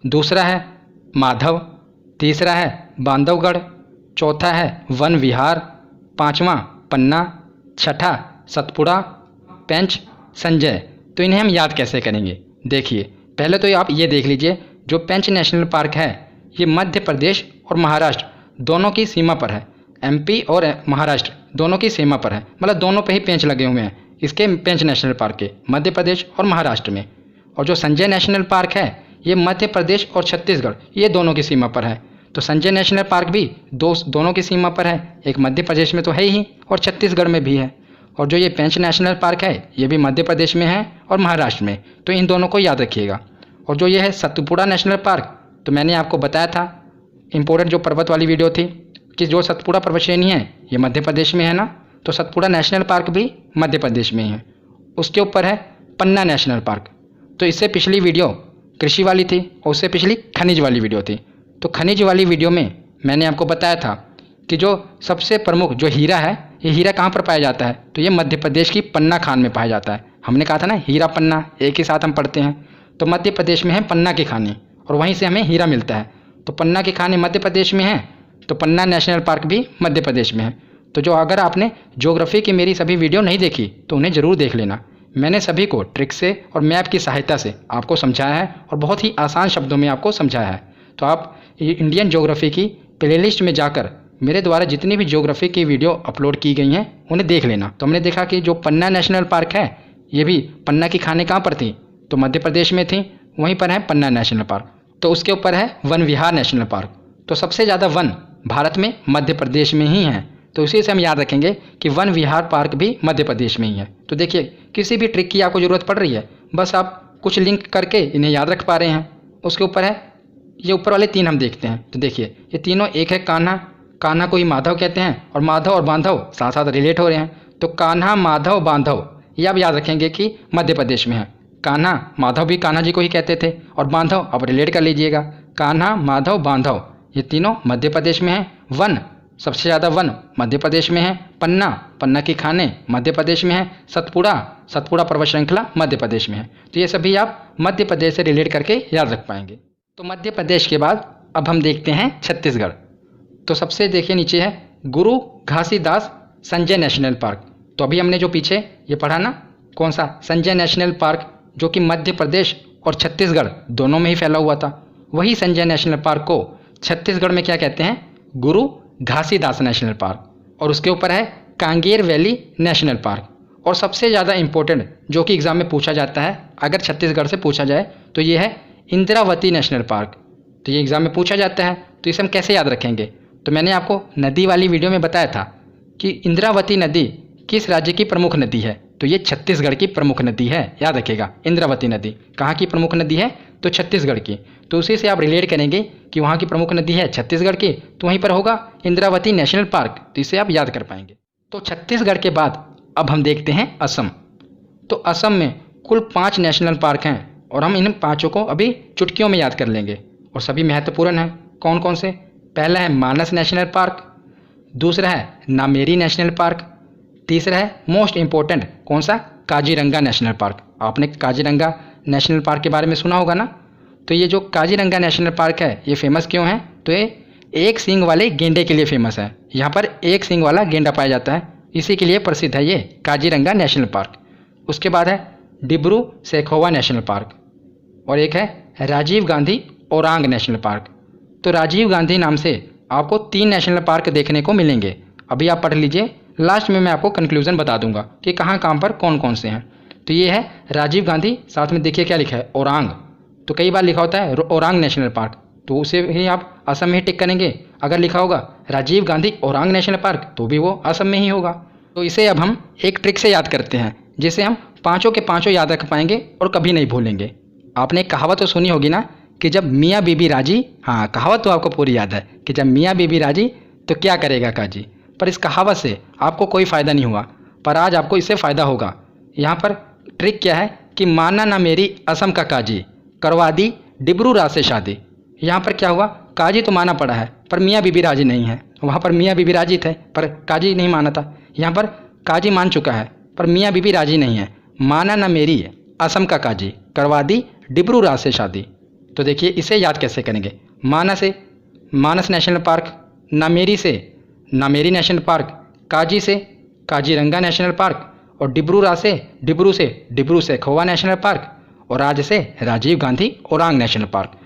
दूसरा है माधव, तीसरा है बांधवगढ़, चौथा है वन विहार, पांचवा पन्ना, छठा सतपुड़ा, पेंच, संजय। तो इन्हें हम याद कैसे करेंगे? देखिए, पहले तो आप ये देख लीजिए, जो पेंच नेशनल पार्क है ये मध्य प्रदेश और महाराष्ट्र दोनों की सीमा पर है। एमपी और महाराष्ट्र दोनों की सीमा पर है, मतलब दोनों पे ही पेंच लगे हुए हैं इसके पेंच नेशनल पार्क के, मध्य प्रदेश और महाराष्ट्र में। और जो संजय नेशनल पार्क है ये मध्य प्रदेश और छत्तीसगढ़ ये दोनों की सीमा पर है। तो संजय नेशनल पार्क भी दोनों की सीमा पर है, एक मध्य प्रदेश में तो है ही और छत्तीसगढ़ में भी है। और जो ये पेंच नेशनल पार्क है ये भी मध्य प्रदेश में है और महाराष्ट्र में, तो इन दोनों को याद रखिएगा। और जो ये है सतपुड़ा नेशनल पार्क, तो मैंने आपको बताया था इम्पोर्टेंट जो पर्वत वाली वीडियो थी कि जो सतपुड़ा पर्वत श्रेणी है ये मध्य प्रदेश में है ना, तो सतपुड़ा नेशनल पार्क भी मध्य प्रदेश में ही है। उसके ऊपर है पन्ना नेशनल पार्क, तो इससे पिछली वीडियो कृषि वाली थी और उससे पिछली खनिज वाली वीडियो थी। तो खनिज वाली वीडियो में मैंने आपको बताया था कि जो सबसे प्रमुख जो हीरा है ये हीरा कहाँ पर पाया जाता है, तो ये मध्य प्रदेश की पन्ना खान में पाया जाता है। हमने कहा था ना हीरा पन्ना एक ही साथ हम पढ़ते हैं, तो मध्य प्रदेश में है पन्ना की खानी और वहीं से हमें हीरा मिलता है। तो पन्ना की खानी मध्य प्रदेश में है, तो पन्ना नेशनल पार्क भी मध्य प्रदेश में है। तो जो अगर आपने ज्योग्राफी की मेरी सभी वीडियो नहीं देखी तो उन्हें ज़रूर देख लेना। मैंने सभी को ट्रिक से और मैप की सहायता से आपको समझाया है और बहुत ही आसान शब्दों में आपको समझाया है। तो आप इंडियन ज्योग्राफी की प्लेलिस्ट में जाकर मेरे द्वारा जितनी भी ज्योग्राफी की वीडियो अपलोड की गई हैं उन्हें देख लेना। तो हमने देखा कि जो पन्ना नेशनल पार्क है ये भी पन्ना की खानें कहाँ पर थी, तो मध्य प्रदेश में थी, वहीं पर है पन्ना नेशनल पार्क। तो उसके ऊपर है वन विहार नेशनल पार्क, तो सबसे ज़्यादा वन भारत में मध्य प्रदेश में ही है, तो इसी से हम याद रखेंगे कि वन विहार पार्क भी मध्य प्रदेश में ही है। तो देखिए, किसी भी ट्रिक की आपको ज़रूरत पड़ रही है, बस आप कुछ लिंक करके इन्हें याद रख पा रहे हैं। उसके ऊपर है ये ऊपर वाले तीन हम देखते हैं, तो देखिए ये तीनों एक है कान्हा, कान्हा को ही माधव कहते हैं और माधव और बांधव साथ साथ रिलेट हो रहे हैं, तो कान्हा माधव बांधव ये आप याद रखेंगे कि मध्य प्रदेश में है। कान्हा माधव भी कान्हा जी को ही कहते थे और बांधव अब रिलेट कर लीजिएगा, कान्हा माधव बांधव ये तीनों मध्य प्रदेश में है। वन सबसे ज़्यादा वन मध्य प्रदेश में है, पन्ना पन्ना की खाने मध्य प्रदेश में है, सतपुड़ा सतपुड़ा पर्वत श्रृंखला मध्य प्रदेश में है। तो ये सभी आप मध्य प्रदेश से रिलेट करके याद रख पाएंगे। तो मध्य प्रदेश के बाद अब हम देखते हैं छत्तीसगढ़। तो सबसे देखिए नीचे है गुरु घासीदास संजय नेशनल पार्क। तो अभी हमने जो पीछे ये पढ़ा ना, कौन सा, संजय नेशनल पार्क, जो कि मध्य प्रदेश और छत्तीसगढ़ दोनों में ही फैला हुआ था, वही संजय नेशनल पार्क को छत्तीसगढ़ में क्या कहते हैं, गुरु घासीदास नेशनल पार्क। और उसके ऊपर है कांगेर वैली नेशनल पार्क। और सबसे ज़्यादा इम्पोर्टेंट जो कि एग्ज़ाम में पूछा जाता है, अगर छत्तीसगढ़ से पूछा जाए, तो ये है इंद्रावती नेशनल पार्क। तो ये एग्ज़ाम में पूछा जाता है, तो इसे हम कैसे याद रखेंगे? तो मैंने आपको नदी वाली वीडियो में बताया था कि इंद्रावती नदी किस राज्य की प्रमुख नदी है, तो ये छत्तीसगढ़ की प्रमुख नदी है, याद रखिएगा। इंद्रावती नदी कहाँ की प्रमुख नदी है, तो छत्तीसगढ़ की। तो उसी से आप रिलेट करेंगे कि वहाँ की प्रमुख नदी है छत्तीसगढ़ की, तो वहीं पर होगा इंद्रावती नेशनल पार्क, तो इसे आप याद कर पाएंगे। तो छत्तीसगढ़ के बाद अब हम देखते हैं असम। तो असम में कुल 5 नेशनल पार्क हैं और हम इन 5 को अभी चुटकियों में याद कर लेंगे और सभी महत्वपूर्ण हैं। कौन कौन से? पहला है मानस नेशनल पार्क, दूसरा है नामेरी नेशनल पार्क, तीसरा है मोस्ट इम्पोर्टेंट कौन सा, काजीरंगा नेशनल पार्क। आपने काजीरंगा नेशनल पार्क के बारे में सुना होगा ना। तो ये जो काजीरंगा नेशनल पार्क है ये फेमस क्यों है, तो ये एक सींग वाले गेंडे के लिए फेमस है। यहाँ पर एक सींग वाला गेंडा पाया जाता है, इसी के लिए प्रसिद्ध है ये काजीरंगा नेशनल पार्क। उसके बाद है डिब्रू सैखोवा नेशनल पार्क और एक है राजीव गांधी ओरांग नेशनल पार्क। तो राजीव गांधी नाम से आपको 3 नेशनल पार्क देखने को मिलेंगे। अभी आप पढ़ लीजिए, लास्ट में मैं आपको कंक्लूजन बता दूंगा कि कहाँ कहाँ पर कौन कौन से हैं। तो ये है राजीव गांधी, साथ में देखिए क्या लिखा है, ओरांग। तो कई बार लिखा होता है ओरांग नेशनल पार्क, तो उसे ही आप असम में ही टिक करेंगे। अगर लिखा होगा राजीव गांधी ओरांग नेशनल पार्क, तो भी वो असम में ही होगा। तो इसे अब हम एक ट्रिक से याद करते हैं, जिससे हम 5 के 5 याद रख पाएंगे और कभी नहीं भूलेंगे। आपने एक कहावत तो सुनी होगी ना कि जब मियाँ बीबी राजी, हाँ कहावत तो आपको पूरी याद है कि जब मियाँ बीबी राजी तो क्या करेगा काजी। पर इस कहावत से आपको कोई फ़ायदा नहीं हुआ, पर आज आपको इससे फ़ायदा होगा। यहाँ पर ट्रिक क्या है कि माना ना मेरी असम का काजी, करवा दी डिब्रू राज से शादी। यहाँ पर क्या हुआ, काजी तो माना पड़ा है पर मियाँ बीबी राजी नहीं है। वहाँ पर मियाँ बीबी राजी थे पर काजी नहीं माना था। यहाँ पर काजी मान चुका है पर मियाँ बीबी राजी नहीं है। माना ना मेरी असम का काजी, करवा दी डिब्रू राज से शादी। तो देखिए इसे याद कैसे करेंगे। मानस से मानस नेशनल पार्क, नामेरी से नामेरी नेशनल पार्क, काजी से काजीरंगा नेशनल पार्क और डिब्रू से डिब्रू सैखोवा नेशनल पार्क और राज्य से राजीव गांधी ओरांग नेशनल पार्क।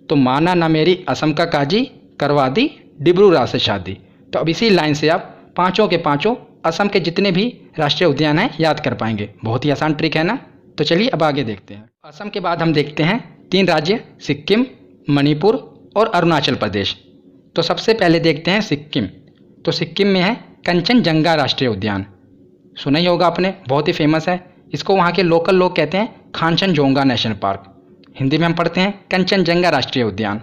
तो माना नामेरी असम का काजी, करवा दी डिब्रू से शादी। तो अब इसी लाइन से आप पाँचों के पाँचों असम के जितने भी राष्ट्रीय उद्यान हैं याद कर पाएंगे। बहुत ही आसान ट्रिक है ना। तो चलिए अब आगे देखते हैं। असम के बाद हम देखते हैं 3 राज्य, सिक्किम, मणिपुर और अरुणाचल प्रदेश। तो सबसे पहले देखते हैं सिक्किम। तो सिक्किम में है कंचनजंगा राष्ट्रीय उद्यान, सुना ही होगा आपने, बहुत ही फेमस है। इसको वहाँ के लोकल लोग कहते हैं कांचनजोंगा नेशनल पार्क, हिंदी में हम पढ़ते हैं कंचनजंगा राष्ट्रीय उद्यान।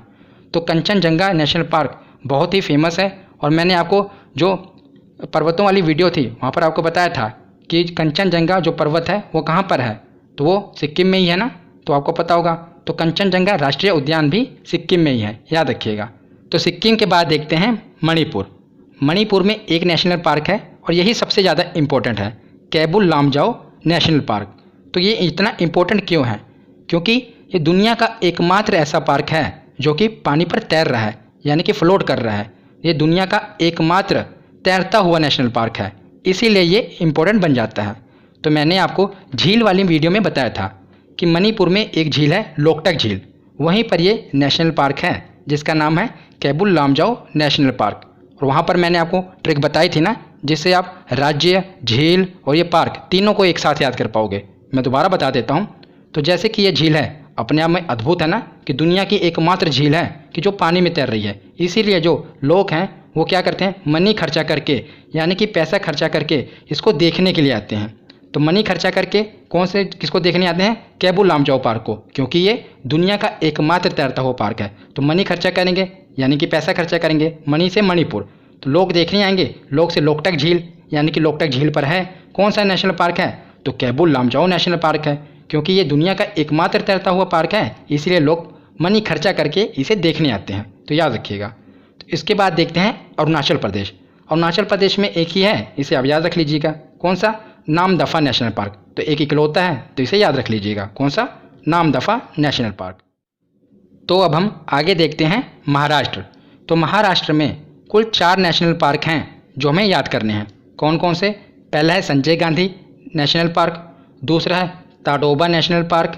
तो कंचनजंगा नेशनल पार्क बहुत ही फेमस है और मैंने आपको जो पर्वतों वाली वीडियो थी वहाँ पर आपको बताया था कि कंचनजंगा जो पर्वत है वो कहाँ पर है, तो वो सिक्किम में ही है ना, तो आपको पता होगा। तो कंचनजंगा राष्ट्रीय उद्यान भी सिक्किम में ही है, याद रखिएगा। तो सिक्किम के बाद देखते हैं मणिपुर। मणिपुर में एक नेशनल पार्क है और यही सबसे ज़्यादा इम्पोर्टेंट है, कैबुल लामजाओ नेशनल पार्क। तो ये इतना इम्पोर्टेंट क्यों है? क्योंकि ये दुनिया का एकमात्र ऐसा पार्क है जो कि पानी पर तैर रहा है, यानी कि फ्लोट कर रहा है। ये दुनिया का एकमात्र तैरता हुआ नेशनल पार्क है, इसीलिए ये इम्पोर्टेंट बन जाता है। तो मैंने आपको झील वाली वीडियो में बताया था कि मणिपुर में एक झील है लोकटक झील, वहीं पर ये नेशनल पार्क है जिसका नाम है कैबुल लामजाओ नेशनल पार्क। और वहाँ पर मैंने आपको ट्रिक बताई थी ना, जिससे आप राज्य, झील और ये पार्क तीनों को एक साथ याद कर पाओगे। मैं दोबारा बता देता हूँ। तो जैसे कि ये झील है अपने आप में अद्भुत है ना, कि दुनिया की एकमात्र झील है कि जो पानी में तैर रही है। इसीलिए जो लोग हैं वो क्या करते हैं, मनी खर्चा करके, यानी कि पैसा खर्चा करके इसको देखने के लिए आते हैं। तो मनी खर्चा करके किसको देखने आते हैं? कैबुल लामजाओ पार्क को, क्योंकि ये दुनिया का एकमात्र तैरता हुआ पार्क है। तो मनी खर्चा करेंगे यानी कि पैसा खर्चा करेंगे, मनी से मणिपुर, तो लोग देखने आएंगे। लोग से लोकटक झील, यानी कि लोकटक झील पर है कौन सा नेशनल पार्क है? तो कैबुल लामजाओ नेशनल पार्क है, क्योंकि ये दुनिया का एकमात्र तैरता हुआ पार्क है, इसलिए लोग मनी खर्चा करके इसे देखने आते हैं। तो याद रखिएगा। तो इसके बाद देखते हैं अरुणाचल प्रदेश। अरुणाचल प्रदेश में एक ही है, इसे आप याद रख लीजिएगा, कौन सा? Namdapha national park. तो एक इकलौता है, तो इसे याद रख लीजिएगा, कौन सा? Namdapha national park. तो अब हम आगे देखते हैं महाराष्ट्र। तो महाराष्ट्र में कुल 4 नेशनल पार्क हैं जो हमें याद करने हैं। कौन कौन से? पहला है संजय गांधी नेशनल पार्क, दूसरा है ताडोबा नेशनल पार्क,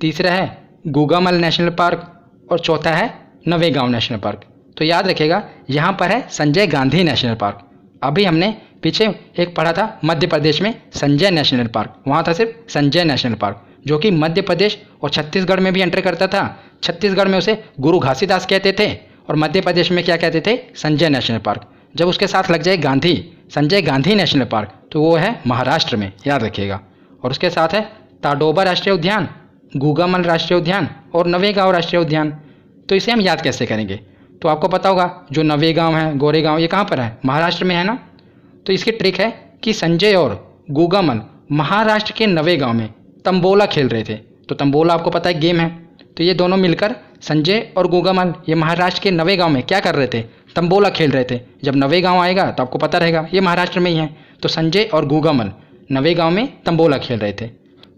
तीसरा है गुगामल नेशनल पार्क और चौथा है नवेगांव नेशनल पार्क। तो याद रखिएगा, यहाँ पर है संजय गांधी नेशनल पार्क। अभी हमने पीछे एक पढ़ा था मध्य प्रदेश में संजय नेशनल पार्क, वहाँ था सिर्फ संजय नेशनल पार्क, जो कि मध्य प्रदेश और छत्तीसगढ़ में भी एंटर करता था। छत्तीसगढ़ में उसे गुरु घासीदास कहते थे और मध्य प्रदेश में क्या कहते थे? Sanjay national park. जब उसके साथ लग जाए गांधी, संजय गांधी नेशनल पार्क, तो वो है महाराष्ट्र में, याद रखिएगा। और उसके साथ है ताडोबा राष्ट्रीय उद्यान, गुगामल राष्ट्रीय उद्यान और नवेगांव राष्ट्रीय उद्यान। तो इसे हम याद कैसे करेंगे? तो आपको पता होगा जो नवेगांव है, गोरेगांव, ये कहाँ पर है? महाराष्ट्र में है ना। तो इसकी ट्रिक है कि संजय और गुगामल महाराष्ट्र के नवेगांव में तंबोला खेल रहे थे। तो तंबोला आपको पता है गेम है। तो ये दोनों मिलकर संजय और गुगामल ये महाराष्ट्र के नवेगांव में क्या कर रहे थे? तंबोला खेल रहे थे। जब नवेगांव आएगा तो आपको पता रहेगा ये महाराष्ट्र में ही है। तो संजय और गुगामल नवेगांव में तंबोला खेल रहे थे।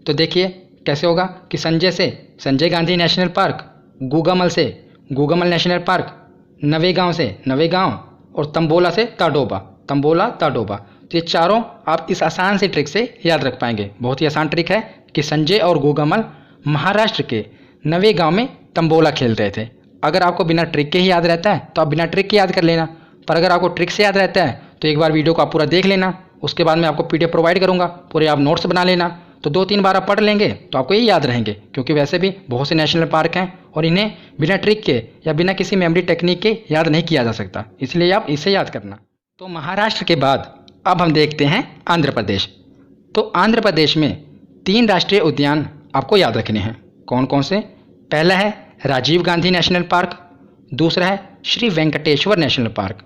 तो देखिए कैसे होगा कि संजय से संजय गांधी नेशनल पार्क, गुगामल से गुगामल नेशनल पार्क, नवेगांव से नवेगांव और तंबोला से ताडोबा, तंबोला ताडोबा। तो ये चारों आप इस आसान सी ट्रिक से याद रख पाएंगे। बहुत ही आसान ट्रिक है कि संजय और गुगामल महाराष्ट्र के नवेगांव में तंबोला खेल रहे थे। अगर आपको बिना ट्रिक के ही याद रहता है तो आप बिना ट्रिक के याद कर लेना, पर अगर आपको ट्रिक से याद रहता है तो एक बार वीडियो को आप पूरा देख लेना, उसके बाद मैं आपको PDF प्रोवाइड करूँगा, पूरे आप नोट्स बना लेना। तो 2-3 बार आप पढ़ लेंगे तो आपको ये याद रहेंगे, क्योंकि वैसे भी बहुत से नेशनल पार्क हैं और इन्हें बिना ट्रिक के या बिना किसी मेमोरी टेक्निक के याद नहीं किया जा सकता, इसलिए आप इसे याद करना। तो महाराष्ट्र के बाद अब हम देखते हैं आंध्र प्रदेश। तो आंध्र प्रदेश में 3 राष्ट्रीय उद्यान आपको याद रखने हैं। कौन कौन से? पहला है राजीव गांधी नेशनल पार्क, दूसरा है श्री वेंकटेश्वर नेशनल पार्क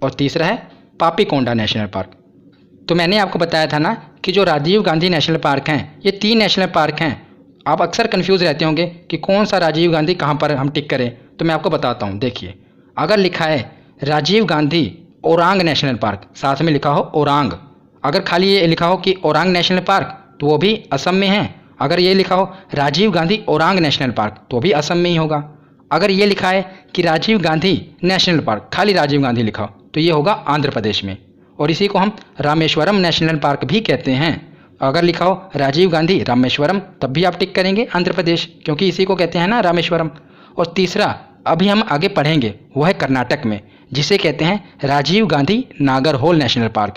और तीसरा है पापीकोंडा नेशनल पार्क। तो मैंने आपको बताया था ना कि जो राजीव गांधी नेशनल पार्क हैं ये 3 नेशनल पार्क हैं। आप अक्सर कंफ्यूज रहते होंगे कि कौन सा राजीव गांधी कहाँ पर हम टिक करें, तो मैं आपको बताता हूँ। देखिए, अगर लिखा है राजीव गांधी ओरांग नेशनल पार्क, साथ में लिखा हो ओरांग, अगर खाली ये लिखा हो कि ओरांग नेशनल पार्क तो वो भी असम में है। अगर ये लिखा हो राजीव गांधी ओरांग नेशनल पार्क तो भी असम में ही होगा। अगर ये लिखा है कि राजीव गांधी नेशनल पार्क, खाली राजीव गांधी लिखा हो, तो ये होगा आंध्र प्रदेश में, और इसी को हम रामेश्वरम नेशनल पार्क भी कहते हैं। अगर लिखा हो राजीव गांधी रामेश्वरम, तब भी आप टिक करेंगे आंध्र प्रदेश, क्योंकि इसी को कहते हैं ना रामेश्वरम। और तीसरा अभी हम आगे पढ़ेंगे वो है कर्नाटक में, जिसे कहते हैं राजीव गांधी नागरहोल नेशनल पार्क।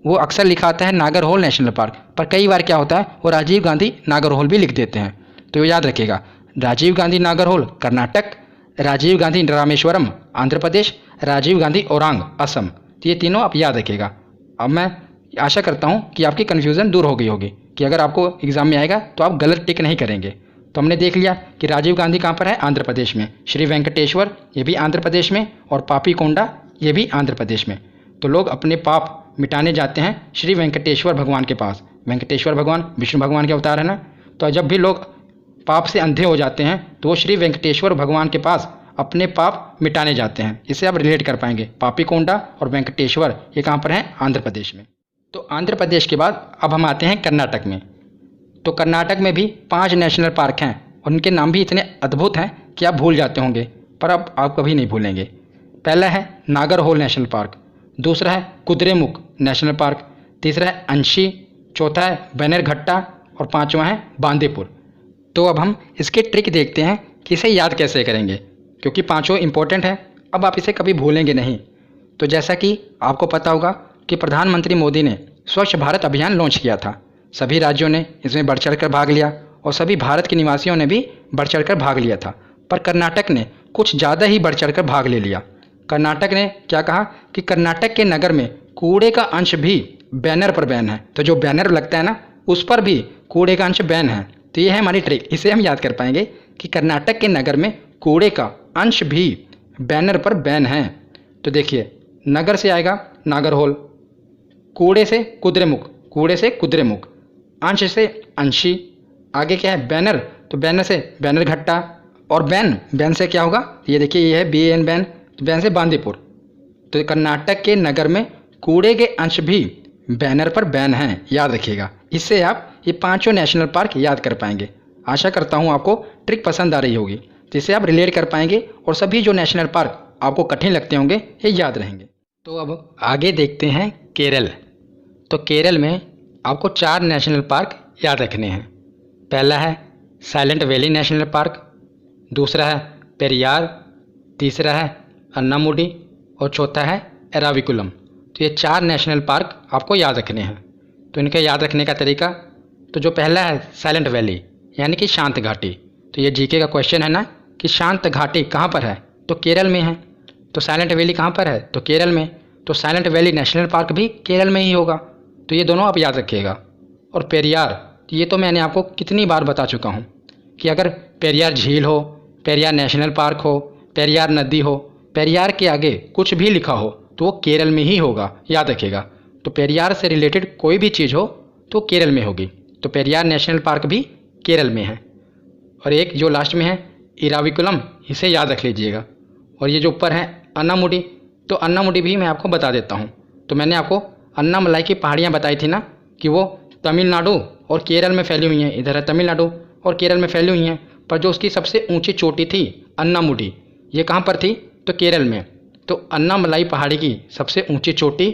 वो अक्सर लिखा आता है नागरहोल नेशनल पार्क, पर कई बार क्या होता है वो राजीव गांधी नागरहोल भी लिख देते हैं। तो याद रखिएगा, राजीव गांधी नागरहोल कर्नाटक, राजीव गांधी रामेश्वरम आंध्र प्रदेश, राजीव गांधी ओरांग असम। तो ये तीनों आप याद रखिएगा। अब मैं आशा करता हूँ कि आपकी कन्फ्यूज़न दूर हो गई होगी कि अगर आपको एग्ज़ाम में आएगा तो आप गलत टिक नहीं करेंगे। तो हमने देख लिया कि राजीव गांधी कहाँ पर है, आंध्र प्रदेश में। श्री वेंकटेश्वर ये भी आंध्र प्रदेश में, और पापीकोंडा ये भी आंध्र प्रदेश में। तो लोग अपने पाप मिटाने जाते हैं श्री वेंकटेश्वर भगवान के पास। वेंकटेश्वर भगवान विष्णु भगवान के अवतार है ना। तो जब भी लोग पाप से अंधे हो जाते हैं तो वो श्री वेंकटेश्वर भगवान के पास अपने पाप मिटाने जाते हैं। इससे आप रिलेट कर पाएंगे। पापीकोंडा और वेंकटेश्वर ये कहाँ पर हैं, आंध्र प्रदेश में। तो आंध्र प्रदेश के बाद अब हम आते हैं कर्नाटक में। तो कर्नाटक में भी 5 नेशनल पार्क हैं, और उनके नाम भी इतने अद्भुत हैं कि आप भूल जाते होंगे, पर अब आप कभी नहीं भूलेंगे। पहला है नागरहोल नेशनल पार्क, दूसरा है कुद्रेमुख नेशनल पार्क, तीसरा है अंशी, चौथा है बैनरघट्टा, और पांचवा है बांदीपुर। तो अब हम इसके ट्रिक देखते हैं कि इसे याद कैसे करेंगे, क्योंकि पांचों इंपॉर्टेंट हैं। अब आप इसे कभी भूलेंगे नहीं। तो जैसा कि आपको पता होगा कि प्रधानमंत्री मोदी ने स्वच्छ भारत अभियान लॉन्च किया था। सभी राज्यों ने इसमें बढ़ चढ़ कर भाग लिया, और सभी भारत के निवासियों ने भी बढ़ चढ़ कर भाग लिया था। पर कर्नाटक ने कुछ ज़्यादा ही बढ़ चढ़ कर भाग ले लिया। कर्नाटक ने क्या कहा कि कर्नाटक के नगर में कूड़े का अंश भी बैनर पर बैन है। तो जो बैनर लगता है ना, उस पर भी कूड़े का अंश बैन है। तो ये है हमारी ट्रिक, इसे हम याद कर पाएंगे कि कर्नाटक के नगर में कूड़े का अंश भी बैनर पर बैन है। तो देखिए, नगर से आएगा नागरहोल, कूड़े से कुद्रेमुख, कूड़े से कुद्रेमुख, अंश से अंशी, आगे क्या है बैनर, तो बैनर से बैनरघट्टा, और बैन से क्या होगा, ये देखिए ये है BAN बैन, तो बैन से बांदीपुर। तो कर्नाटक के नगर में कूड़े के अंश भी बैनर पर बैन हैं, याद रखिएगा। इससे आप ये पांचों नेशनल पार्क याद कर पाएंगे। आशा करता हूँ आपको ट्रिक पसंद आ रही होगी, जिससे आप रिलेट कर पाएंगे, और सभी जो नेशनल पार्क आपको कठिन लगते होंगे ये याद रहेंगे। तो अब आगे देखते हैं केरल। तो केरल में आपको 4 नेशनल पार्क याद रखने हैं। पहला है साइलेंट वैली नेशनल पार्क, दूसरा है पेरियार, तीसरा है अन्नामुडी, और चौथा है एराविकुलम। तो ये 4 नेशनल पार्क आपको याद रखने हैं। तो इनके याद रखने का तरीका, तो जो पहला है साइलेंट वैली यानी कि शांत घाटी। तो ये जीके का क्वेश्चन है ना कि शांत घाटी कहाँ पर है, तो केरल में है। तो साइलेंट वैली कहाँ पर है, तो केरल में। तो साइलेंट वैली नेशनल पार्क भी केरल में ही होगा। तो ये दोनों आप याद रखिएगा। और पेरियार, ये तो मैंने आपको कितनी बार बता चुका हूँ कि अगर पेरियार झील हो, पेरियार नेशनल पार्क हो, पेरियार नदी हो, पेरियार के आगे कुछ भी लिखा हो तो वो केरल में ही होगा, याद रखिएगा। तो पेरियार से रिलेटेड कोई भी चीज़ हो तो केरल में होगी। तो पेरियार नेशनल पार्क भी केरल में है। और एक जो लास्ट में है इराविकुलम, इसे याद रख लीजिएगा। और ये जो ऊपर है अन्नामुडी, तो अन्नामुडी भी मैं आपको बता देता हूँ। तो मैंने आपको अन्नामलाई की पहाड़ियाँ बताई थी ना कि वो तमिलनाडु और केरल में फैली हुई हैं। इधर है तमिलनाडु और केरल में फैली हुई हैं, पर जो उसकी सबसे ऊंची चोटी थी अन्नामुडी, ये कहाँ पर थी, तो केरल में। तो अन्नामलाई पहाड़ी की सबसे ऊंची चोटी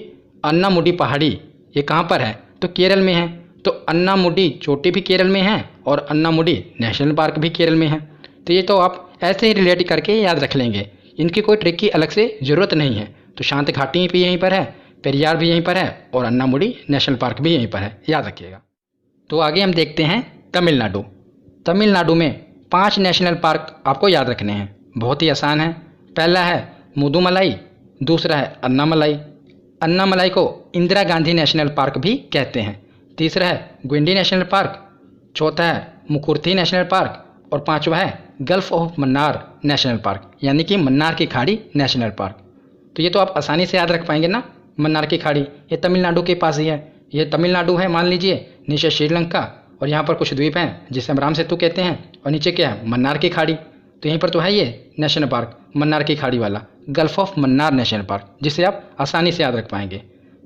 अन्नामुडी पहाड़ी ये कहाँ पर है, तो केरल में है। तो अन्नामुडी चोटी भी केरल में है और अन्नामुडी नेशनल पार्क भी केरल में है। तो ये तो आप ऐसे ही रिलेट करके याद रख लेंगे, इनकी कोई ट्रिक की अलग से ज़रूरत नहीं है। तो शांत घाटी भी यहीं पर है, पेरियार भी यहीं पर है, और अन्नामुडी नेशनल पार्क भी यहीं पर है, याद रखिएगा। तो आगे हम देखते हैं तमिलनाडु। तमिलनाडु में 5 नेशनल पार्क आपको याद रखने हैं, बहुत ही आसान है। पहला है मुदुमलाई, दूसरा है अन्नामलाई, अन्नामलाई को इंदिरा गांधी नेशनल पार्क भी कहते हैं। तीसरा है ग्विंडी नेशनल पार्क, चौथा है मुकुर्थी नेशनल पार्क, और पांचवा है gulf of Mannar national park यानी कि मन्नार की खाड़ी नेशनल पार्क। तो ये तो आप आसानी से याद रख पाएंगे ना, मन्नार की खाड़ी ये तमिलनाडु के पास ही है। ये तमिलनाडु है मान लीजिए, नीचे श्रीलंका, और यहाँ पर कुछ द्वीप हैं जिसे हम राम सेतु कहते हैं, और नीचे क्या है, मन्नार की खाड़ी। तो यहीं पर तो है ये नेशनल पार्क, मन्नार की खाड़ी वाला gulf of Mannar national park, जिसे आप आसानी से याद रख पाएंगे।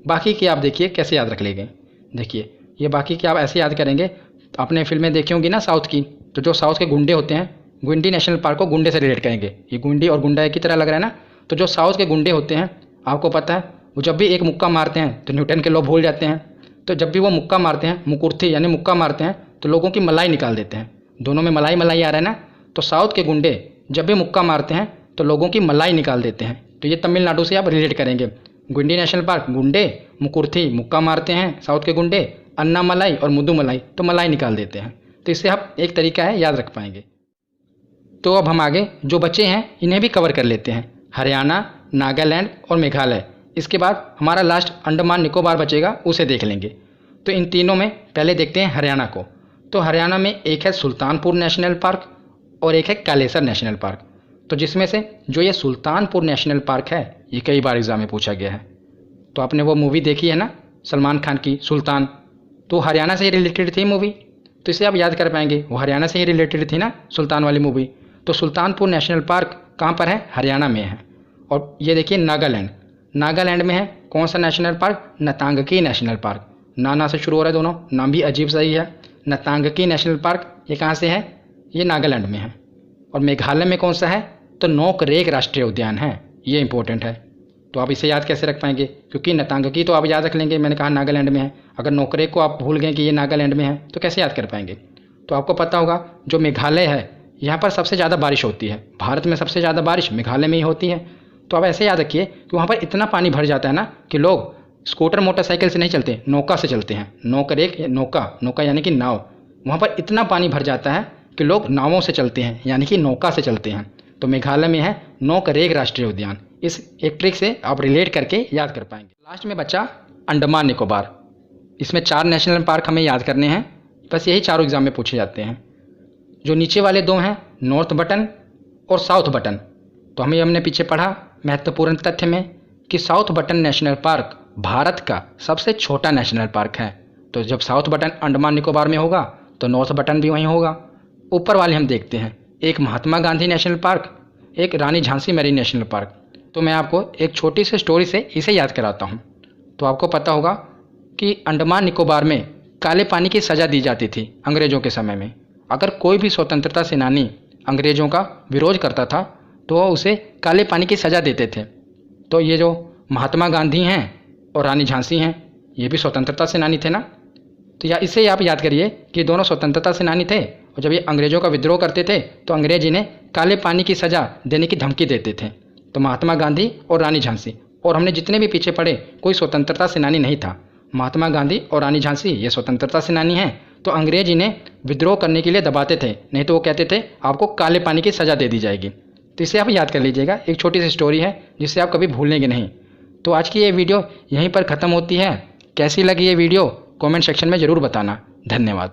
बाकी के आप देखिए कैसे याद रख लेंगे। देखिए ये बाकी के आप ऐसे याद करेंगे, आपने फिल्में देखी होंगी ना साउथ की, तो जो साउथ के गुंडे होते हैं गुंडी नेशनल पार्क को गुंडे से रिलेट करेंगे। ये गुंडी और गुंडा एक ही तरह लग रहा है ना। तो जो साउथ के गुंडे होते हैं, आपको पता है, वो जब भी एक मुक्का मारते हैं तो न्यूटन के लॉ भूल जाते हैं। तो जब भी वो मुक्का मारते हैं, मुकुर्थी यानी मुक्का मारते हैं, तो लोगों की मलाई निकाल देते हैं। दोनों में मलाई मलाई आ रहा है ना। तो साउथ के गुंडे जब भी मुक्का मारते हैं तो लोगों की मलाई निकाल देते हैं। तो ये तमिलनाडु से आप रिलेट करेंगे। गुंडी नेशनल पार्क गुंडे, मुकुर्थी मुक्का मारते हैं साउथ के गुंडे, अन्ना मलाई और मुदु मलाई तो मलाई निकाल देते हैं। तो इससे आप एक तरीका है याद रख पाएंगे। तो अब हम आगे जो बचे हैं इन्हें भी कवर कर लेते हैं। हरियाणा, नागालैंड और मेघालय। इसके बाद हमारा लास्ट अंडमान निकोबार बचेगा, उसे देख लेंगे। तो इन तीनों में पहले देखते हैं हरियाणा को। तो हरियाणा में एक है सुल्तानपुर नेशनल पार्क और एक है कालेसर नेशनल पार्क। तो जिसमें से जो ये सुल्तानपुर नेशनल पार्क है, ये कई बार एग्जाम में पूछा गया है। तो आपने वो मूवी देखी है ना सलमान खान की, सुल्तान, तो हरियाणा से ही रिलेटेड थी मूवी। तो इसे आप याद कर पाएंगे, वो हरियाणा से ही रिलेटेड थी ना सुल्तान वाली मूवी। तो सुल्तानपुर नेशनल पार्क कहाँ पर है? हरियाणा में है। और ये देखिए नागालैंड, नागालैंड में है कौन सा national park? Ntangki national park. नाना से शुरू हो रहा है दोनों, नाम भी अजीब सा ही है। नतांगकी नेशनल पार्क ये कहाँ से है? ये नागालैंड में है। और मेघालय में कौन सा है? तो नोकरेक राष्ट्रीय उद्यान है। ये इंपॉर्टेंट है। तो आप इसे याद कैसे रख पाएंगे? क्योंकि नतांगकी तो आप याद रख लेंगे, मैंने कहा नागालैंड में है। अगर नोकरेक को आप भूल गए कि ये नागालैंड में है तो कैसे याद कर पाएंगे? तो आपको पता होगा जो मेघालय है यहाँ पर सबसे ज़्यादा बारिश होती है। भारत में सबसे ज़्यादा बारिश मेघालय में ही होती है। तो आप ऐसे याद रखिए कि वहाँ पर इतना पानी भर जाता है ना कि लोग स्कूटर मोटरसाइकिल से नहीं चलते, नौका से चलते हैं। नोकरेक नौका, नौका यानी कि नाव। वहाँ पर इतना पानी भर जाता है कि लोग नावों से चलते हैं यानी कि नौका से चलते हैं। तो मेघालय में है नोकरेक राष्ट्रीय उद्यान। इस एक ट्रिक से आप रिलेट करके याद कर पाएंगे। लास्ट में बचा अंडमान निकोबार। इसमें 4 नेशनल पार्क हमें याद करने हैं। बस यही चारों एग्जाम में पूछे जाते हैं। जो नीचे वाले 2 हैं नॉर्थ बटन और साउथ बटन। तो हमने पीछे पढ़ा महत्वपूर्ण तथ्य में कि south button national park Bharat का सबसे छोटा नेशनल पार्क है। तो जब साउथ बटन अंडमान निकोबार में होगा तो नॉर्थ बटन भी वहीं होगा। ऊपर वाले हम देखते हैं, एक महात्मा गांधी नेशनल पार्क, एक रानी झांसी मैरीन नेशनल पार्क। तो मैं आपको एक छोटी सी स्टोरी से इसे याद कराता हूँ। तो आपको पता होगा कि अंडमान निकोबार में काले पानी की सज़ा दी जाती थी अंग्रेज़ों के समय में। अगर कोई भी स्वतंत्रता सेनानी अंग्रेज़ों का विरोध करता था तो वो उसे काले पानी की सज़ा देते थे। तो ये जो महात्मा गांधी हैं और रानी झांसी हैं, ये भी स्वतंत्रता सेनानी थे ना। तो या इससे आप याद करिए कि दोनों स्वतंत्रता सेनानी थे और जब ये अंग्रेज़ों का विद्रोह करते थे तो अंग्रेज इन्हें काले पानी की सज़ा देने की धमकी देते थे। तो महात्मा गांधी और रानी झांसी, और हमने जितने भी पीछे पढ़े कोई स्वतंत्रता सेनानी नहीं था। महात्मा गांधी और रानी झांसी ये स्वतंत्रता सेनानी हैं। तो अंग्रेज इन्हें विद्रोह करने के लिए दबाते थे, नहीं तो वो कहते थे आपको काले पानी की सज़ा दे दी जाएगी। तो इसे आप याद कर लीजिएगा, एक छोटी सी स्टोरी है जिससे आप कभी भूलेंगे नहीं। तो आज की ये वीडियो यहीं पर ख़त्म होती है। कैसी लगी ये वीडियो कमेंट सेक्शन में ज़रूर बताना। धन्यवाद।